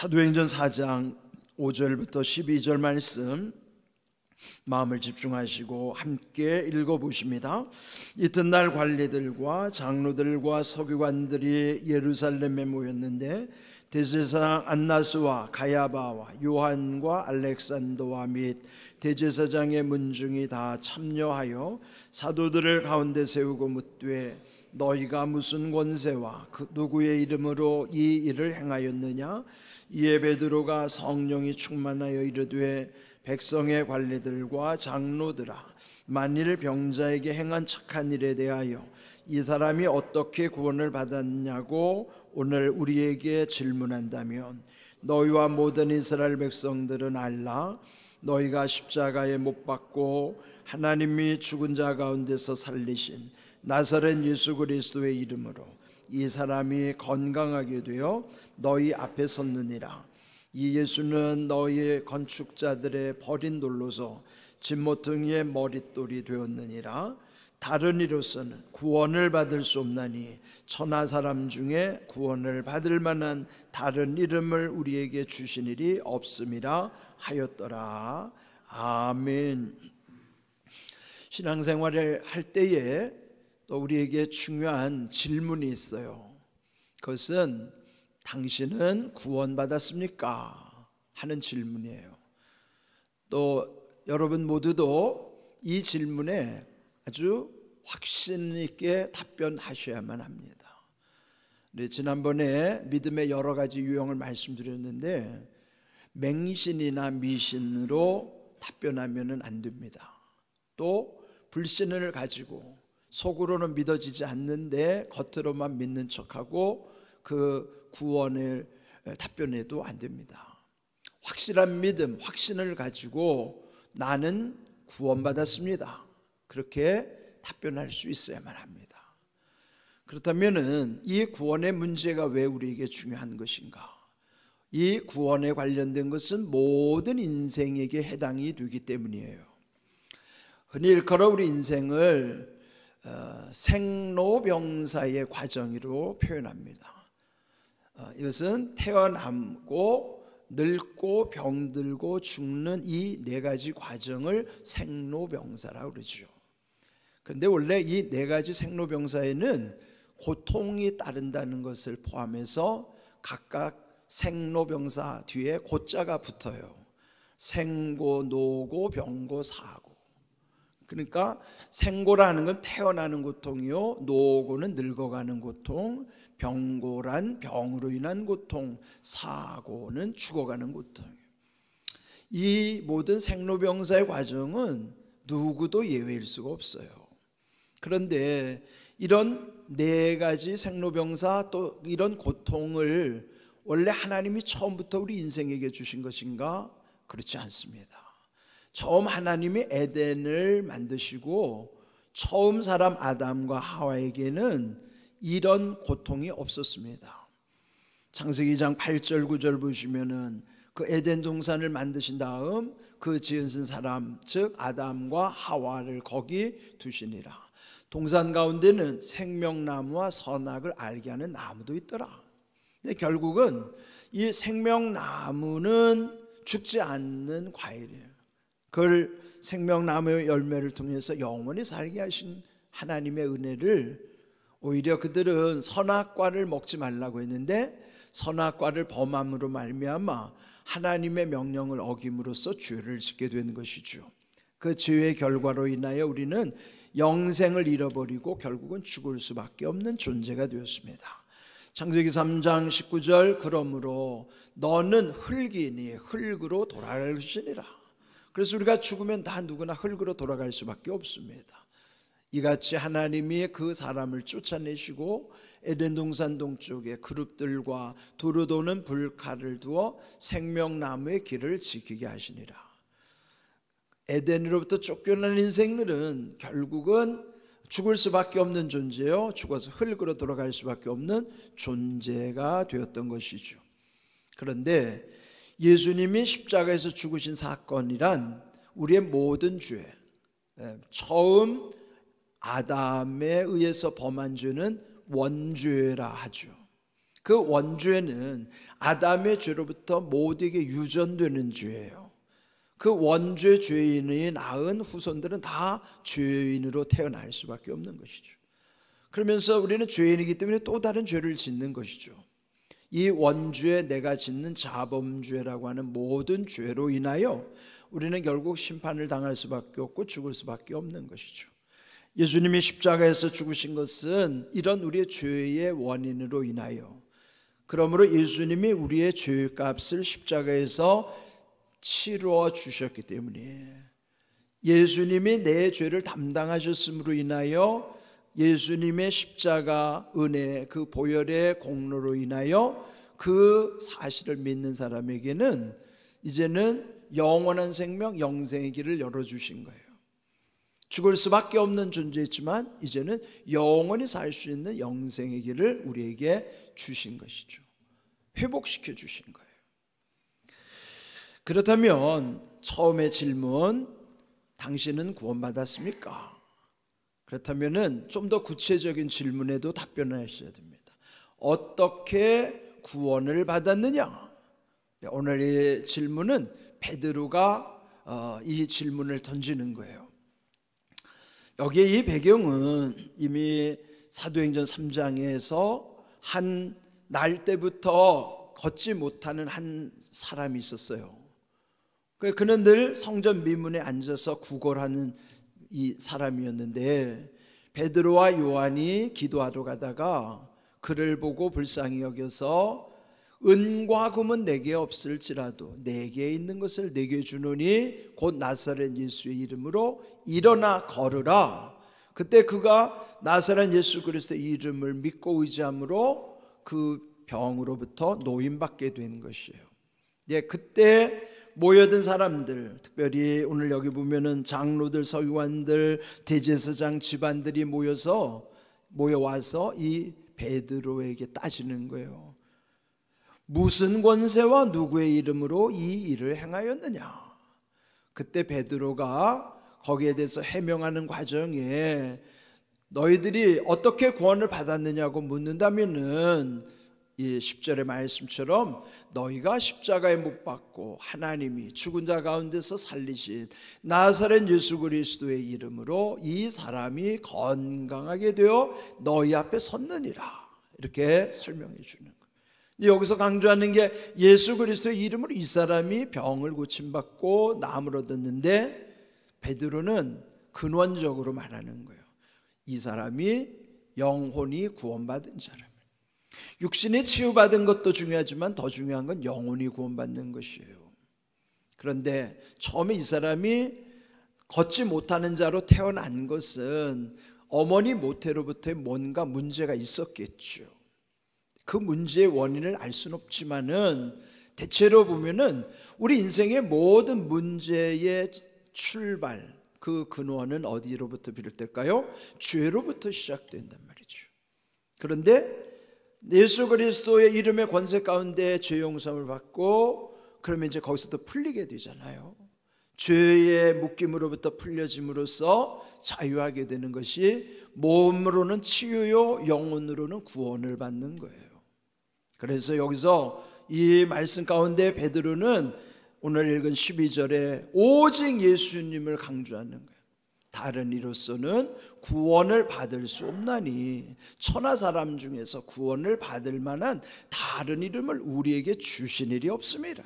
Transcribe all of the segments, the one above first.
사도행전 4장 5절부터 12절 말씀 마음을 집중하시고 함께 읽어보십니다. 이튿날 관리들과 장로들과 서기관들이 예루살렘에 모였는데 대제사장 안나스와 가야바와 요한과 알렉산더와 및 대제사장의 문중이 다 참여하여 사도들을 가운데 세우고 묻되 너희가 무슨 권세와 그 누구의 이름으로 이 일을 행하였느냐? 이에 베드로가 성령이 충만하여 이르되 백성의 관리들과 장로들아, 만일 병자에게 행한 착한 일에 대하여 이 사람이 어떻게 구원을 받았냐고 오늘 우리에게 질문한다면 너희와 모든 이스라엘 백성들은 알라. 너희가 십자가에 못 박고 하나님이 죽은 자 가운데서 살리신 나사렛 예수 그리스도의 이름으로 이 사람이 건강하게 되어 너희 앞에 섰느니라. 이 예수는 너희 건축자들의 버린 돌로서 진모퉁이의 머릿돌이 되었느니라. 다른 이로서는 구원을 받을 수 없나니 천하 사람 중에 구원을 받을 만한 다른 이름을 우리에게 주신 일이 없음이라 하였더라. 아멘. 신앙생활을 할 때에 또 우리에게 중요한 질문이 있어요. 그것은 당신은 구원받았습니까? 하는 질문이에요. 또 여러분 모두도 이 질문에 아주 확신 있게 답변하셔야만 합니다. 지난번에 믿음의 여러 가지 유형을 말씀드렸는데 맹신이나 미신으로 답변하면 안 됩니다. 또 불신을 가지고 속으로는 믿어지지 않는데 겉으로만 믿는 척하고 그 구원을 답변해도 안 됩니다. 확실한 믿음, 확신을 가지고 나는 구원받았습니다. 그렇게 답변할 수 있어야만 합니다. 그렇다면 이 구원의 문제가 왜 우리에게 중요한 것인가? 이 구원에 관련된 것은 모든 인생에게 해당이 되기 때문이에요. 흔히 일컬어 우리 인생을 생로병사의 과정으로 표현합니다. 이것은 태어나고 늙고 병들고 죽는 이 네 가지 과정을 생로병사라고 그러죠. 그런데 원래 이 네 가지 생로병사에는 고통이 따른다는 것을 포함해서 각각 생로병사 뒤에 고자가 붙어요. 생고, 노고, 병고, 사고. 그러니까 생고라는 건 태어나는 고통이요, 노고는 늙어가는 고통, 병고란 병으로 인한 고통, 사고는 죽어가는 고통이에요. 이 모든 생로병사의 과정은 누구도 예외일 수가 없어요. 그런데 이런 네 가지 생로병사 또 이런 고통을 원래 하나님이 처음부터 우리 인생에게 주신 것인가? 그렇지 않습니다. 처음 하나님이 에덴을 만드시고 처음 사람 아담과 하와에게는 이런 고통이 없었습니다. 창세기 2장 8절 9절 보시면은 그 에덴 동산을 만드신 다음 그 지으신 사람 즉 아담과 하와를 거기 두시니라. 동산 가운데는 생명나무와 선악을 알게 하는 나무도 있더라. 근데 결국은 이 생명나무는 죽지 않는 과일이에요. 그걸 생명나무의 열매를 통해서 영원히 살게 하신 하나님의 은혜를 오히려 그들은 선악과를 먹지 말라고 했는데 선악과를 범함으로 말미암아 하나님의 명령을 어김으로써 죄를 짓게 되는 것이죠. 그 죄의 결과로 인하여 우리는 영생을 잃어버리고 결국은 죽을 수밖에 없는 존재가 되었습니다. 창세기 3장 19절 그러므로 너는 흙이니 흙으로 돌아갈 것이니라. 그래서 우리가 죽으면 다 누구나 흙으로 돌아갈 수밖에 없습니다. 이같이 하나님이 그 사람을 쫓아내시고 에덴 동산 동쪽에 그룹들과 두루 도는 불칼을 두어 생명나무의 길을 지키게 하시니라. 에덴으로부터 쫓겨난 인생들은 결국은 죽을 수밖에 없는 존재요, 죽어서 흙으로 돌아갈 수밖에 없는 존재가 되었던 것이죠. 그런데 예수님이 십자가에서 죽으신 사건이란 우리의 모든 죄, 처음 아담에 의해서 범한 죄는 원죄라 하죠. 그 원죄는 아담의 죄로부터 모두에게 유전되는 죄예요. 그 원죄 죄인이 낳은 후손들은 다 죄인으로 태어날 수밖에 없는 것이죠. 그러면서 우리는 죄인이기 때문에 또 다른 죄를 짓는 것이죠. 이 원죄, 내가 짓는 자범죄라고 하는 모든 죄로 인하여 우리는 결국 심판을 당할 수밖에 없고 죽을 수밖에 없는 것이죠. 예수님이 십자가에서 죽으신 것은 이런 우리의 죄의 원인으로 인하여, 그러므로 예수님이 우리의 죄값을 십자가에서 치루어 주셨기 때문에, 예수님이 내 죄를 담당하셨음으로 인하여 예수님의 십자가 은혜, 그 보혈의 공로로 인하여 그 사실을 믿는 사람에게는 이제는 영원한 생명, 영생의 길을 열어주신 거예요. 죽을 수밖에 없는 존재였지만 이제는 영원히 살 수 있는 영생의 길을 우리에게 주신 것이죠. 회복시켜 주신 거예요. 그렇다면 처음의 질문, 당신은 구원받았습니까? 그렇다면 좀 더 구체적인 질문에도 답변을 하셔야 됩니다. 어떻게 구원을 받았느냐? 오늘 이 질문은 베드로가 이 질문을 던지는 거예요. 여기에 이 배경은 이미 사도행전 3장에서 한 날 때부터 걷지 못하는 한 사람이 있었어요. 그는 늘 성전 미문에 앉아서 구걸하는 이 사람이었는데, 베드로와 요한이 기도하러 가다가 그를 보고 불쌍히 여겨서 은과 금은 내게 없을지라도 내게 있는 것을 내게 주노니 곧 나사렛 예수의 이름으로 일어나 걸으라. 그때 그가 나사렛 예수 그리스도의 이름을 믿고 의지함으로 그 병으로부터 노임받게 된 것이에요. 그때 모여든 사람들, 특별히 오늘 여기 보면은 장로들, 서기관들, 대제사장 집안들이 모여와서 이 베드로에게 따지는 거예요. 무슨 권세와 누구의 이름으로 이 일을 행하였느냐? 그때 베드로가 거기에 대해서 해명하는 과정에 너희들이 어떻게 구원을 받았느냐고 묻는다면은 이 10절의 말씀처럼 너희가 십자가에 못 박고 하나님이 죽은 자 가운데서 살리신 나사렛 예수 그리스도의 이름으로 이 사람이 건강하게 되어 너희 앞에 섰느니라, 이렇게 설명해 주는 거예요. 여기서 강조하는 게 예수 그리스도의 이름으로 이 사람이 병을 고침받고 나음을 얻었는데, 베드로는 근원적으로 말하는 거예요. 이 사람이 영혼이 구원받은 사람. 육신이 치유받은 것도 중요하지만 더 중요한 건 영혼이 구원받는 것이에요. 그런데 처음에 이 사람이 걷지 못하는 자로 태어난 것은 어머니 모태로부터의 뭔가 문제가 있었겠죠. 그 문제의 원인을 알 수는 없지만은 대체로 보면은 우리 인생의 모든 문제의 출발, 그 근원은 어디로부터 비롯될까요? 죄로부터 시작된단 말이죠. 그런데 예수 그리스도의 이름의 권세 가운데 죄 용서함을 받고 그러면 이제 거기서도 풀리게 되잖아요. 죄의 묶임으로부터 풀려짐으로써 자유하게 되는 것이 몸으로는 치유요, 영혼으로는 구원을 받는 거예요. 그래서 여기서 이 말씀 가운데 베드로는 오늘 읽은 12절에 오직 예수님을 강조하는 거예요. 다른 이로서는 구원을 받을 수 없나니 천하 사람 중에서 구원을 받을 만한 다른 이름을 우리에게 주신 일이 없습니다.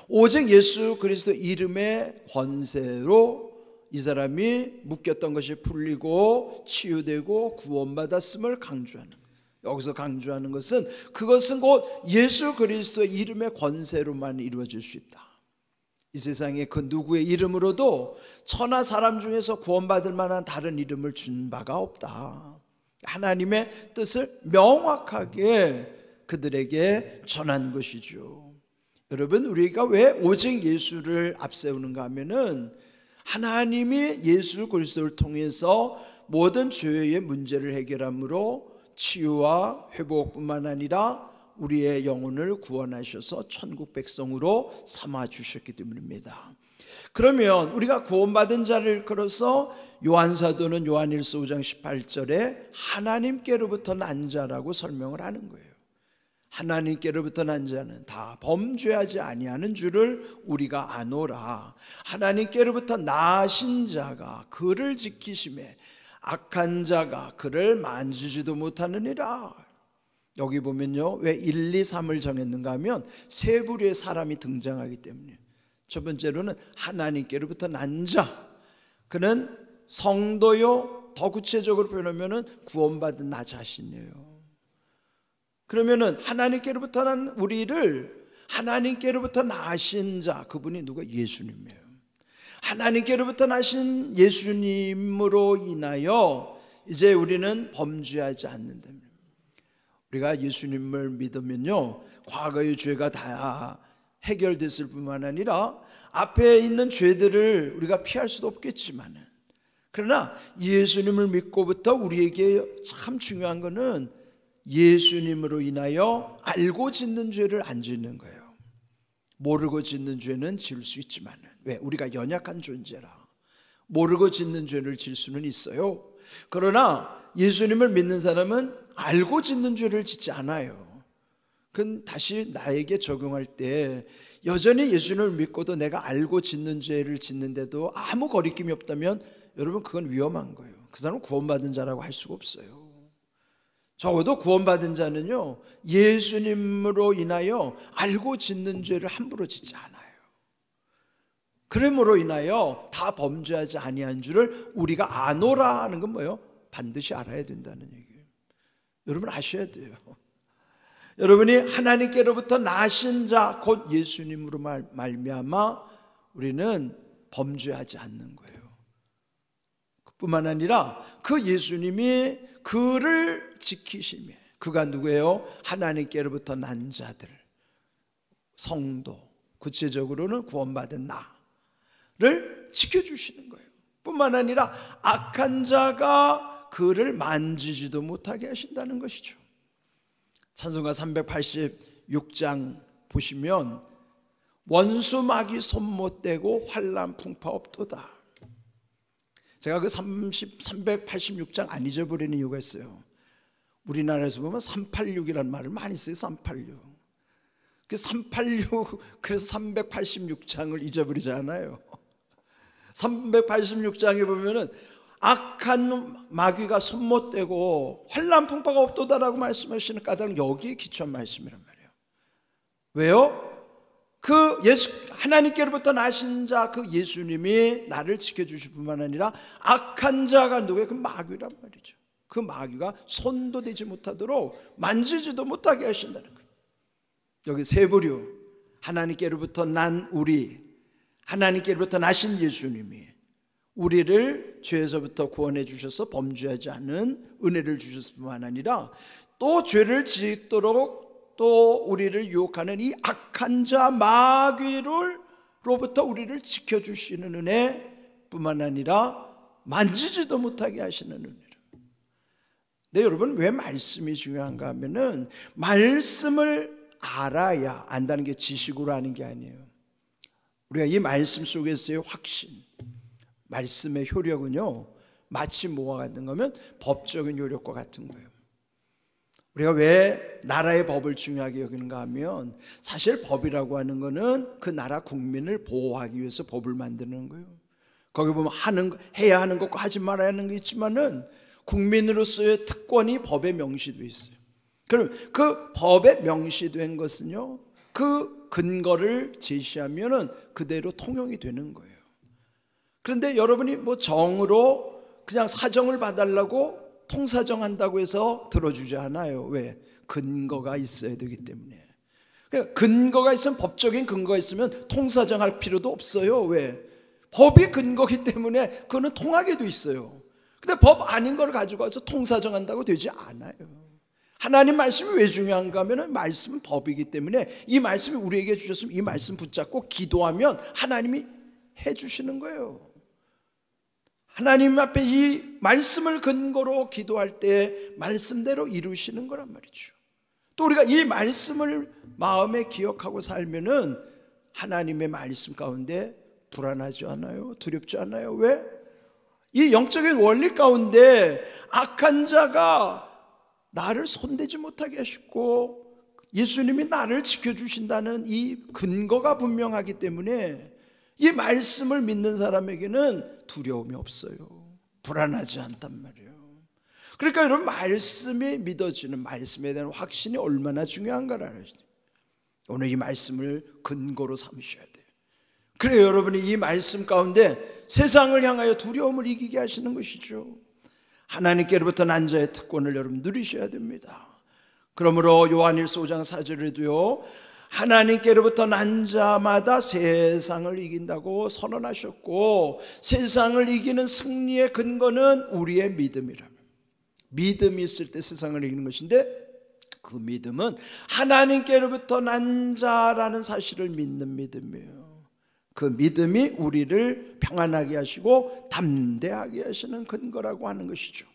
오직 예수 그리스도 이름의 권세로 이 사람이 묶였던 것이 풀리고 치유되고 구원받았음을 강조하는 거예요. 여기서 강조하는 것은 그것은 곧 예수 그리스도의 이름의 권세로만 이루어질 수 있다. 이 세상에 그 누구의 이름으로도 천하 사람 중에서 구원받을 만한 다른 이름을 준 바가 없다. 하나님의 뜻을 명확하게 그들에게 전한 것이죠. 여러분, 우리가 왜 오직 예수를 앞세우는가 하면은 하나님이 예수 그리스도를 통해서 모든 죄의 문제를 해결함으로 치유와 회복뿐만 아니라 우리의 영혼을 구원하셔서 천국 백성으로 삼아 주셨기 때문입니다. 그러면 우리가 구원받은 자를 끌어서 요한사도는 요한일서 5장 18절에 하나님께로부터 난 자라고 설명을 하는 거예요. 하나님께로부터 난 자는 다 범죄하지 아니하는 줄을 우리가 아노라. 하나님께로부터 나신 자가 그를 지키심에 악한 자가 그를 만지지도 못하느니라. 여기 보면요, 왜 1, 2, 3을 정했는가 하면 세 부류의 사람이 등장하기 때문이에요. 첫 번째로는 하나님께로부터 난 자, 그는 성도요, 더 구체적으로 표현하면 구원받은 나 자신이에요. 그러면은 하나님께로부터 난 우리를 하나님께로부터 나신 자, 그분이 누가? 예수님이에요. 하나님께로부터 나신 예수님으로 인하여 이제 우리는 범죄하지 않는다. 우리가 예수님을 믿으면요, 과거의 죄가 다 해결됐을 뿐만 아니라 앞에 있는 죄들을 우리가 피할 수도 없겠지만, 그러나 예수님을 믿고부터 우리에게 참 중요한 것은 예수님으로 인하여 알고 짓는 죄를 안 짓는 거예요. 모르고 짓는 죄는 지을 수 있지만, 왜? 우리가 연약한 존재라 모르고 짓는 죄를 질 수는 있어요. 그러나 예수님을 믿는 사람은 알고 짓는 죄를 짓지 않아요. 그건 다시 나에게 적용할 때 여전히 예수님을 믿고도 내가 알고 짓는 죄를 짓는데도 아무 거리낌이 없다면 여러분, 그건 위험한 거예요. 그 사람은 구원받은 자라고 할 수가 없어요. 적어도 구원받은 자는요, 예수님으로 인하여 알고 짓는 죄를 함부로 짓지 않아요. 그러므로 인하여 다 범죄하지 아니한 줄을 우리가 아노라 하는 건 뭐예요? 반드시 알아야 된다는 얘기예요. 여러분 아셔야 돼요. 여러분이 하나님께로부터 나신 자, 곧 예수님으로 말미암아 우리는 범죄하지 않는 거예요. 그뿐만 아니라 그 예수님이 그를 지키시며, 그가 누구예요? 하나님께로부터 난 자들, 성도, 구체적으로는 구원받은 나를 지켜주시는 거예요. 뿐만 아니라 악한 자가 그를 만지지도 못하게 하신다는 것이죠. 찬송가 386장 보시면 원수 마귀 손 못 대고 환난 풍파 없도다. 제가 그 386장 안 잊어버리는 이유가 있어요. 우리나라에서 보면 386이라는 말을 많이 써요. 386. 그 386, 그래서 386장을 잊어버리지 않아요. 386장에 보면은 악한 마귀가 손 못 대고 환난 풍파가 없도다라고 말씀하시는 까닭은 여기에 기초한 말씀이란 말이에요. 왜요? 그 하나님께로부터 나신 자, 그 예수님이 나를 지켜주실 뿐만 아니라 악한 자가 누구예요? 그 마귀란 말이죠. 그 마귀가 손도 대지 못하도록 만지지도 못하게 하신다는 거예요. 여기 세 부류, 하나님께로부터 난 우리, 하나님께로부터 나신 예수님이 우리를 죄에서부터 구원해 주셔서 범죄하지 않는 은혜를 주셨을 뿐만 아니라 또 죄를 짓도록 또 우리를 유혹하는 이 악한 자 마귀로부터 우리를 지켜주시는 은혜뿐만 아니라 만지지도 못하게 하시는 은혜를. 근데 여러분, 왜 말씀이 중요한가 하면은 말씀을 알아야, 안다는 게 지식으로 아는 게 아니에요. 우리가 이 말씀 속에서의 확신, 말씀의 효력은요, 마치 뭐와 같은 거면 법적인 효력과 같은 거예요. 우리가 왜 나라의 법을 중요하게 여기는가 하면, 사실 법이라고 하는 거는 그 나라 국민을 보호하기 위해서 법을 만드는 거예요. 거기 보면 해야 하는 것과 하지 말아야 하는 게 있지만은 국민으로서의 특권이 법에 명시되어 있어요. 그럼 그 법에 명시된 것은요, 그 근거를 제시하면은 그대로 통용이 되는 거예요. 그런데 여러분이 뭐 정으로 그냥 사정을 봐달라고 통사정한다고 해서 들어주지 않아요. 왜? 근거가 있어야 되기 때문에. 그러니까 근거가 있으면, 법적인 근거가 있으면 통사정할 필요도 없어요. 왜? 법이 근거기 때문에 그거는 통하게 돼 있어요. 근데 법 아닌 걸 가지고 와서 통사정한다고 되지 않아요. 하나님 말씀이 왜 중요한가 하면, 말씀은 법이기 때문에 이 말씀이 우리에게 주셨으면 이 말씀 붙잡고 기도하면 하나님이 해주시는 거예요. 하나님 앞에 이 말씀을 근거로 기도할 때 말씀대로 이루시는 거란 말이죠. 또 우리가 이 말씀을 마음에 기억하고 살면은 하나님의 말씀 가운데 불안하지 않아요? 두렵지 않아요? 왜? 이 영적인 원리 가운데 악한 자가 나를 손대지 못하게 하시고 예수님이 나를 지켜주신다는 이 근거가 분명하기 때문에 이 말씀을 믿는 사람에게는 두려움이 없어요. 불안하지 않단 말이에요. 그러니까 여러분, 말씀이 믿어지는, 말씀에 대한 확신이 얼마나 중요한가를 알아야 돼요. 오늘 이 말씀을 근거로 삼으셔야 돼요. 그래요, 여러분이 이 말씀 가운데 세상을 향하여 두려움을 이기게 하시는 것이죠. 하나님께로부터 난 자의 특권을 여러분 누리셔야 됩니다. 그러므로 요한일서 5장 4절에도요, 하나님께로부터 난 자마다 세상을 이긴다고 선언하셨고, 세상을 이기는 승리의 근거는 우리의 믿음이라며. 믿음이 있을 때 세상을 이기는 것인데, 그 믿음은 하나님께로부터 난 자라는 사실을 믿는 믿음이에요. 그 믿음이 우리를 평안하게 하시고 담대하게 하시는 근거라고 하는 것이죠.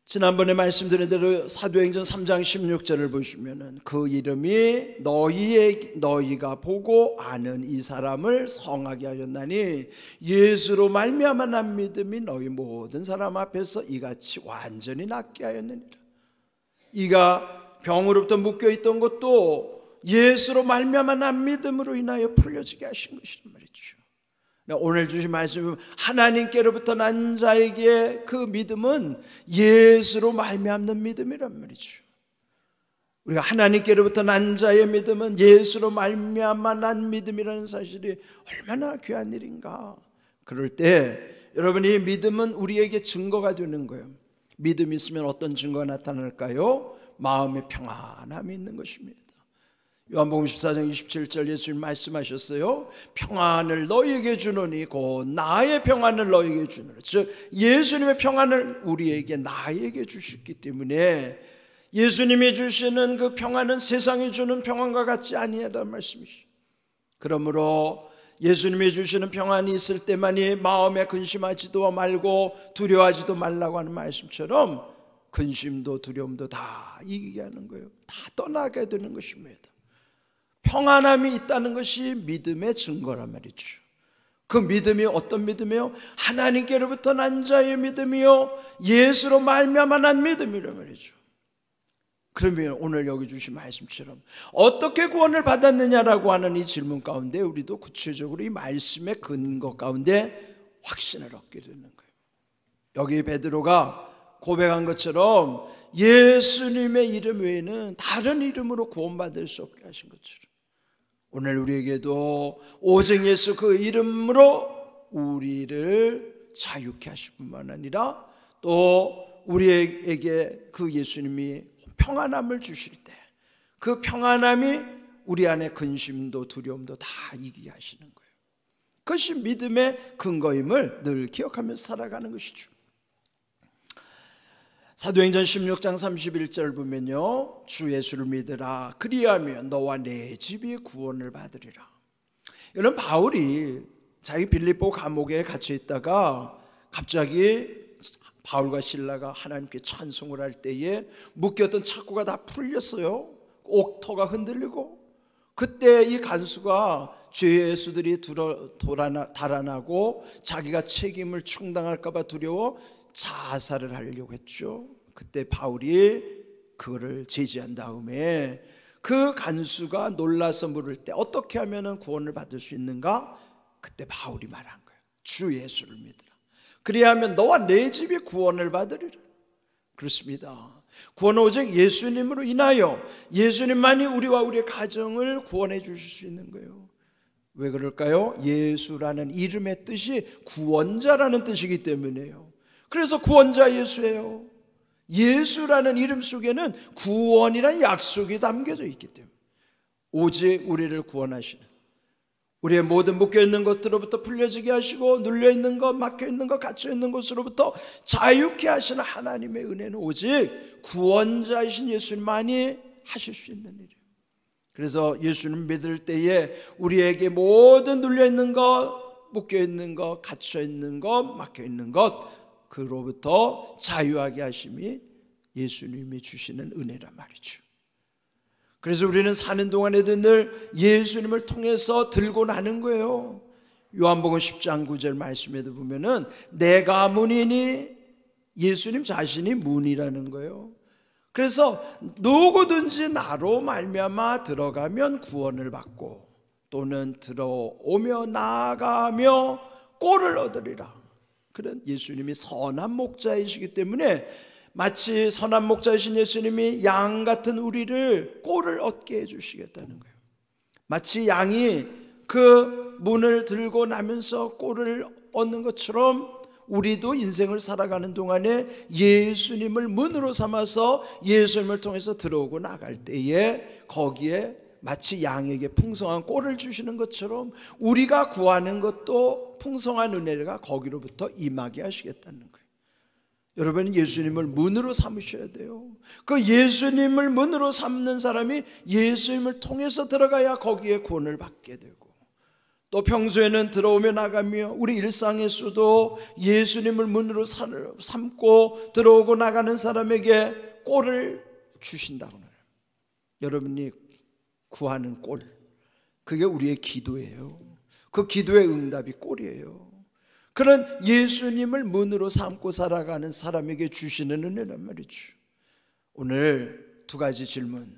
지난번에 말씀드린 대로 사도행전 3장 16절을 보시면은 그 이름이 너희가 보고 아는 이 사람을 성하게 하셨나니 예수로 말미암아 난 믿음이 너희 모든 사람 앞에서 이같이 완전히 낫게 하였느니라. 이가 병으로부터 묶여있던 것도 예수로 말미암아 난 믿음으로 인하여 풀려지게 하신 것이란 말이죠. 오늘 주신 말씀은 하나님께로부터 난 자에게 그 믿음은 예수로 말미암는 믿음이란 말이죠. 우리가 하나님께로부터 난 자의 믿음은 예수로 말미암아 난 믿음이라는 사실이 얼마나 귀한 일인가. 그럴 때 여러분이 믿음은 우리에게 증거가 되는 거예요. 믿음이 있으면 어떤 증거가 나타날까요? 마음의 평안함이 있는 것입니다. 요한복음 14장 27절 예수님 말씀하셨어요. 평안을 너희에게 주노니 곧 나의 평안을 너희에게 주노니. 즉 예수님의 평안을 우리에게, 나에게 주셨기 때문에 예수님이 주시는 그 평안은 세상이 주는 평안과 같지 아니하다는 말씀이시죠. 그러므로 예수님이 주시는 평안이 있을 때만이 마음에 근심하지도 말고 두려워하지도 말라고 하는 말씀처럼 근심도 두려움도 다 이기게 하는 거예요. 다 떠나게 되는 것입니다. 평안함이 있다는 것이 믿음의 증거란 말이죠. 그 믿음이 어떤 믿음이요? 하나님께로부터 난 자의 믿음이요, 예수로 말미암아 난 믿음이란 말이죠. 그러면 오늘 여기 주신 말씀처럼 어떻게 구원을 받았느냐라고 하는 이 질문 가운데 우리도 구체적으로 이 말씀의 근거 가운데 확신을 얻게 되는 거예요. 여기 베드로가 고백한 것처럼 예수님의 이름 외에는 다른 이름으로 구원받을 수 없게 하신 것처럼 오늘 우리에게도 오직 예수 그 이름으로 우리를 자유케 하실 뿐만 아니라 또 우리에게 그 예수님이 평안함을 주실 때 그 평안함이 우리 안에 근심도 두려움도 다 이기게 하시는 거예요. 그것이 믿음의 근거임을 늘 기억하면서 살아가는 것이죠. 사도행전 16장 31절 보면요, 주 예수를 믿으라. 그리하면 너와 내 집이 구원을 받으리라. 이런 바울이 자기 빌립보 감옥에 갇혀 있다가 갑자기 바울과 실라가 하나님께 찬송을 할 때에 묶였던 착고가 다 풀렸어요. 옥터가 흔들리고, 그때 이 간수가 죄의 수들이 달아나고 자기가 책임을 충당할까 봐 두려워 자살을 하려고 했죠. 그때 바울이 그거를 제지한 다음에 그 간수가 놀라서 물을 때 어떻게 하면 구원을 받을 수 있는가? 그때 바울이 말한 거예요. 주 예수를 믿으라. 그리하면 너와 내 집이 구원을 받으리라. 그렇습니다. 구원은 오직 예수님으로 인하여 예수님만이 우리와 우리의 가정을 구원해 주실 수 있는 거예요. 왜 그럴까요? 예수라는 이름의 뜻이 구원자라는 뜻이기 때문에요. 그래서 구원자 예수예요. 예수라는 이름 속에는 구원이라는 약속이 담겨져 있기 때문에 오직 우리를 구원하시는, 우리의 모든 묶여있는 것들로부터 풀려지게 하시고 눌려있는 것, 막혀있는 것, 갇혀있는 것으로부터 자유케 하시는 하나님의 은혜는 오직 구원자이신 예수님만이 하실 수 있는 일이에요. 그래서 예수님 믿을 때에 우리에게 모든 눌려있는 것, 묶여있는 것, 갇혀있는 것, 막혀있는 것 그로부터 자유하게 하심이 예수님이 주시는 은혜란 말이죠. 그래서 우리는 사는 동안에도 늘 예수님을 통해서 들고 나는 거예요. 요한복음 10장 9절 말씀에도 보면은 내가 문이니, 예수님 자신이 문이라는 거예요. 그래서 누구든지 나로 말미암아 들어가면 구원을 받고 또는 들어오며 나아가며 꼴을 얻으리라. 그런 예수님이 선한 목자이시기 때문에 마치 선한 목자이신 예수님이 양 같은 우리를 꼴을 얻게 해주시겠다는 거예요. 마치 양이 그 문을 들고 나면서 꼴을 얻는 것처럼 우리도 인생을 살아가는 동안에 예수님을 문으로 삼아서 예수님을 통해서 들어오고 나갈 때에 거기에 마치 양에게 풍성한 꼴을 주시는 것처럼 우리가 구하는 것도 풍성한 은혜가 거기로부터 임하게 하시겠다는 거예요. 여러분, 예수님을 문으로 삼으셔야 돼요. 그 예수님을 문으로 삼는 사람이 예수님을 통해서 들어가야 거기에 구원을 받게 되고, 또 평소에는 들어오며 나가며 우리 일상에서도 예수님을 문으로 삼고 들어오고 나가는 사람에게 꼴을 주신다고 해요. 여러분이 구하는 꼴, 그게 우리의 기도예요. 그 기도의 응답이 꼴이에요. 그런 예수님을 문으로 삼고 살아가는 사람에게 주시는 은혜란 말이죠. 오늘 두 가지 질문.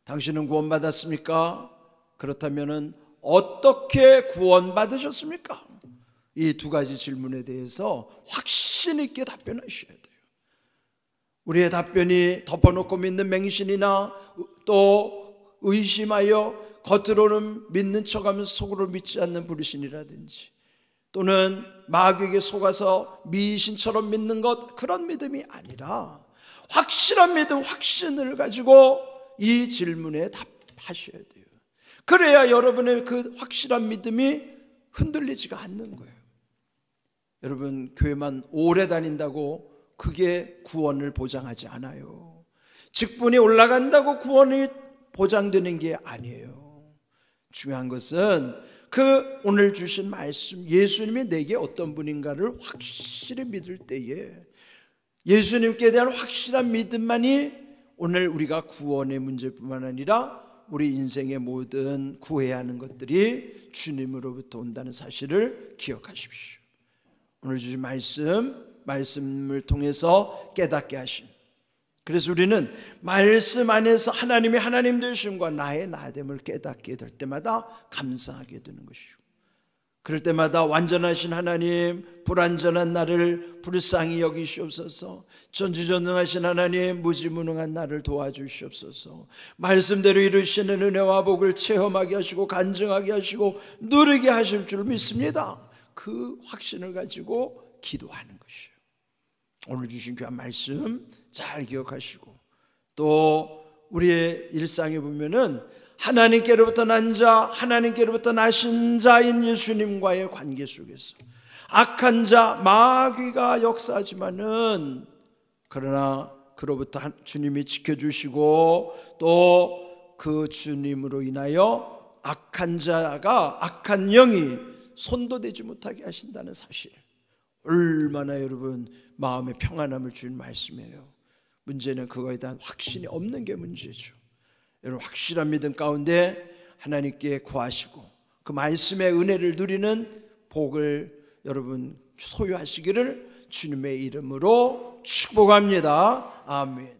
당신은 구원받았습니까? 그렇다면 어떻게 구원받으셨습니까? 이 두 가지 질문에 대해서 확신 있게 답변하셔야 돼요. 우리의 답변이 덮어놓고 믿는 맹신이나 또 의심하여 겉으로는 믿는 척하면서 속으로 믿지 않는 불신이라든지, 또는 마귀에게 속아서 미신처럼 믿는 것, 그런 믿음이 아니라 확실한 믿음, 확신을 가지고 이 질문에 답하셔야 돼요. 그래야 여러분의 그 확실한 믿음이 흔들리지가 않는 거예요. 여러분, 교회만 오래 다닌다고 그게 구원을 보장하지 않아요. 직분이 올라간다고 구원이 보장되는 게 아니에요. 중요한 것은 그 오늘 주신 말씀, 예수님이 내게 어떤 분인가를 확실히 믿을 때에 예수님께 대한 확실한 믿음만이 오늘 우리가 구원의 문제뿐만 아니라 우리 인생의 모든 구해야 하는 것들이 주님으로부터 온다는 사실을 기억하십시오. 오늘 주신 말씀을 통해서 깨닫게 하신, 그래서 우리는 말씀 안에서 하나님이 하나님 되심과 나의 나됨을 깨닫게 될 때마다 감사하게 되는 것이고, 그럴 때마다 완전하신 하나님, 불완전한 나를 불쌍히 여기시옵소서. 전지전능하신 하나님, 무지무능한 나를 도와주시옵소서. 말씀대로 이루시는 은혜와 복을 체험하게 하시고 간증하게 하시고 누리게 하실 줄 믿습니다. 그 확신을 가지고 기도하는 것이에요. 오늘 주신 귀한 말씀 잘 기억하시고, 또 우리의 일상에 보면은 하나님께로부터 난 자, 하나님께로부터 나신 자인 예수님과의 관계 속에서 악한 자 마귀가 역사하지만은, 그러나 그로부터 주님이 지켜주시고 또 그 주님으로 인하여 악한 자가, 악한 영이 손도 대지 못하게 하신다는 사실, 얼마나 여러분 마음에 평안함을 주는 말씀이에요. 문제는 그거에 대한 확신이 없는 게 문제죠. 여러분, 확실한 믿음 가운데 하나님께 구하시고 그 말씀의 은혜를 누리는 복을 여러분 소유하시기를 주님의 이름으로 축복합니다. 아멘.